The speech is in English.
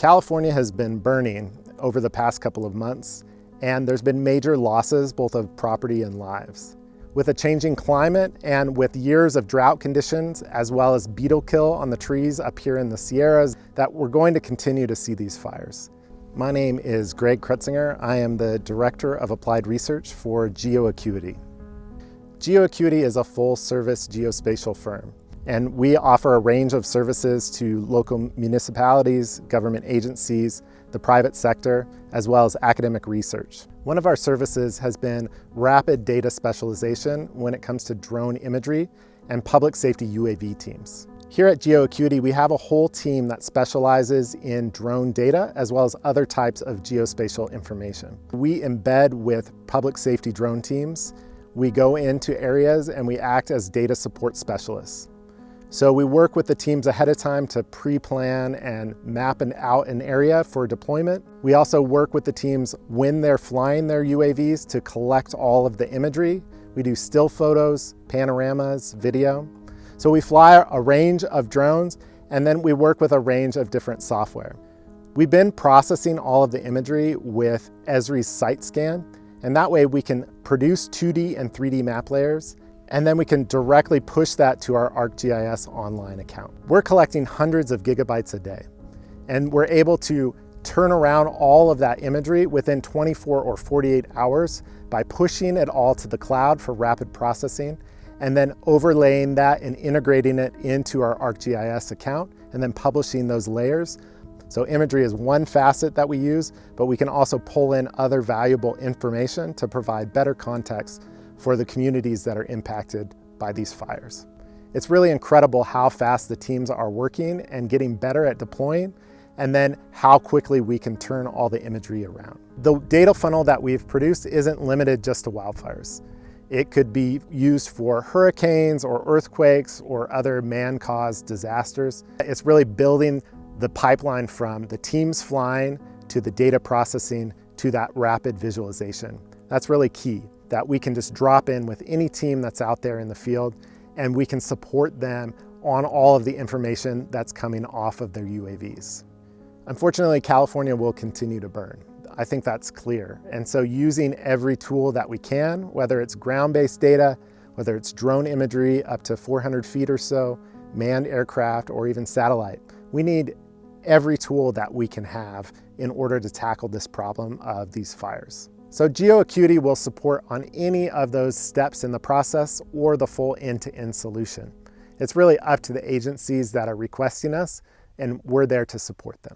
California has been burning over the past couple of months, and there's been major losses both of property and lives. With a changing climate and with years of drought conditions, as well as beetle kill on the trees up here in the Sierras, that we're going to continue to see these fires. My name is Greg Krutzinger. I am the Director of Applied Research for GeoAcuity. GeoAcuity is a full-service geospatial firm, and we offer a range of services to local municipalities, government agencies, the private sector, as well as academic research. One of our services has been rapid data specialization when it comes to drone imagery and public safety UAV teams. Here at GeoAcuity, we have a whole team that specializes in drone data as well as other types of geospatial information. We embed with public safety drone teams. We go into areas and we act as data support specialists. So we work with the teams ahead of time to pre-plan and map out an area for deployment. We also work with the teams when they're flying their UAVs to collect all of the imagery. We do still photos, panoramas, video. So we fly a range of drones, and then we work with a range of different software. We've been processing all of the imagery with Esri's site scan, and that way we can produce 2D and 3D map layers, and then we can directly push that to our ArcGIS online account. We're collecting hundreds of gigabytes a day, and we're able to turn around all of that imagery within 24 or 48 hours by pushing it all to the cloud for rapid processing, and then overlaying that and integrating it into our ArcGIS account, and then publishing those layers. So imagery is one facet that we use, but we can also pull in other valuable information to provide better context for the communities that are impacted by these fires. It's really incredible how fast the teams are working and getting better at deploying, and then how quickly we can turn all the imagery around. The data funnel that we've produced isn't limited just to wildfires. It could be used for hurricanes or earthquakes or other man-caused disasters. It's really building the pipeline from the teams flying to the data processing to that rapid visualization. That's really key, that we can just drop in with any team that's out there in the field, and we can support them on all of the information that's coming off of their UAVs. Unfortunately, California will continue to burn. I think that's clear. And so using every tool that we can, whether it's ground-based data, whether it's drone imagery up to 400 feet or so, manned aircraft, or even satellite, we need every tool that we can have in order to tackle this problem of these fires. So GeoAcuity will support on any of those steps in the process or the full end-to-end solution. It's really up to the agencies that are requesting us, and we're there to support them.